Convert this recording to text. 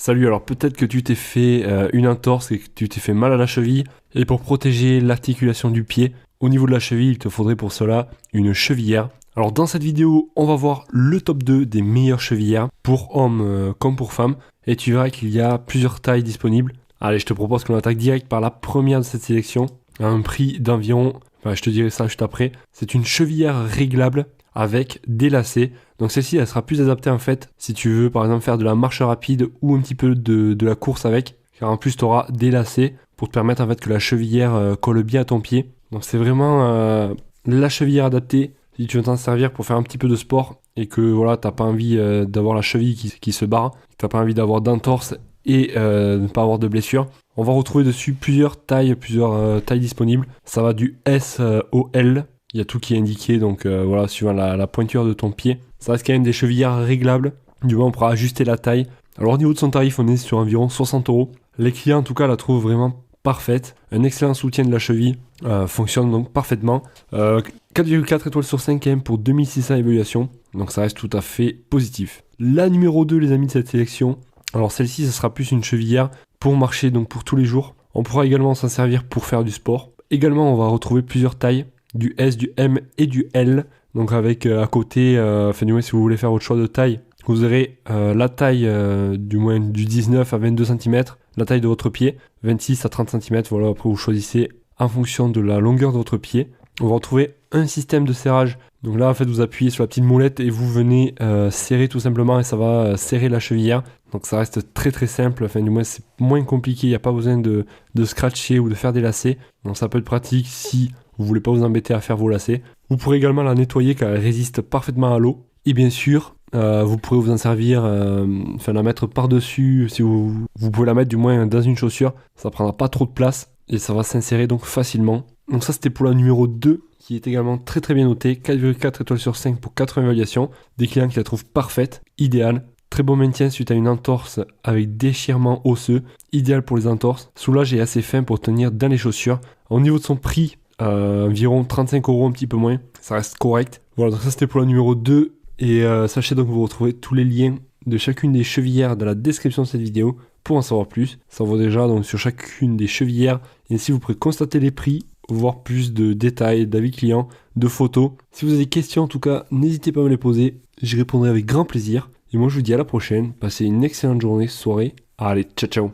Salut, alors peut-être que tu t'es fait une entorse et que tu t'es fait mal à la cheville. Et pour protéger l'articulation du pied, au niveau de la cheville, il te faudrait pour cela une chevillère. Alors dans cette vidéo, on va voir le top 2 des meilleures chevillères pour hommes comme pour femmes. Et tu verras qu'il y a plusieurs tailles disponibles. Allez, je te propose qu'on attaque direct par la première de cette sélection, à un prix d'environ, je te dirai ça juste après. C'est une chevillère réglable avec des lacets. Donc celle-ci, elle sera plus adaptée en fait si tu veux par exemple faire de la marche rapide ou un petit peu de la course avec. Car en plus tu auras des lacets pour te permettre en fait que la chevillère colle bien à ton pied. Donc c'est vraiment la chevillère adaptée si tu veux t'en servir pour faire un petit peu de sport et que voilà, t'as pas envie d'avoir la cheville qui se barre, t'as pas envie d'avoir d'entorse et ne pas avoir de blessure. On va retrouver dessus plusieurs tailles disponibles. Ça va du S au L. Il y a tout qui est indiqué, donc voilà, suivant la pointure de ton pied. Ça reste quand même des chevillères réglables. Du moins, on pourra ajuster la taille. Alors, au niveau de son tarif, on est sur environ 60 €. Les clients, en tout cas, la trouvent vraiment parfaite. Un excellent soutien de la cheville. Fonctionne donc parfaitement. 4,4 étoiles sur 5 quand même pour 2600 évaluations. Donc, ça reste tout à fait positif. La numéro 2, les amis, de cette sélection. Alors, celle-ci, ça sera plus une chevillère pour marcher, donc pour tous les jours. On pourra également s'en servir pour faire du sport. Également, on va retrouver plusieurs tailles. Du S, du M et du L. Donc avec à côté, du moins si vous voulez faire votre choix de taille, vous aurez la taille du 19 à 22 cm, la taille de votre pied, 26 à 30 cm, voilà, après vous choisissez en fonction de la longueur de votre pied. On va retrouver un système de serrage. Donc là en fait vous appuyez sur la petite moulette et vous venez serrer tout simplement et ça va serrer la chevillère. Donc ça reste très très simple, du moins c'est moins compliqué, il n'y a pas besoin de scratcher ou de faire des lacets. Donc ça peut être pratique si vous voulez pas vous embêter à faire vos lacets. Vous pourrez également la nettoyer car elle résiste parfaitement à l'eau. Et bien sûr, vous pourrez vous en servir, la mettre par-dessus, si vous pouvez la mettre du moins dans une chaussure. Ça prendra pas trop de place et ça va s'insérer donc facilement. Donc ça c'était pour la numéro 2 qui est également très très bien notée. 4,4 étoiles sur 5 pour 80 évaluations. Des clients qui la trouvent parfaite, idéale. Très bon maintien suite à une entorse avec déchirement osseux. Idéal pour les entorses. Soulage et assez fin pour tenir dans les chaussures. Au niveau de son prix, environ 35 €, un petit peu moins, ça reste correct. Voilà, donc ça c'était pour la numéro 2 et sachez donc que vous retrouvez tous les liens de chacune des chevillères dans la description de cette vidéo pour en savoir plus. Ça vaut déjà donc sur chacune des chevillères et ainsi vous pourrez constater les prix, voir plus de détails, d'avis clients, de photos. Si vous avez des questions en tout cas, n'hésitez pas à me les poser, j'y répondrai avec grand plaisir. Et moi je vous dis à la prochaine, passez une excellente journée, soirée, allez, ciao ciao.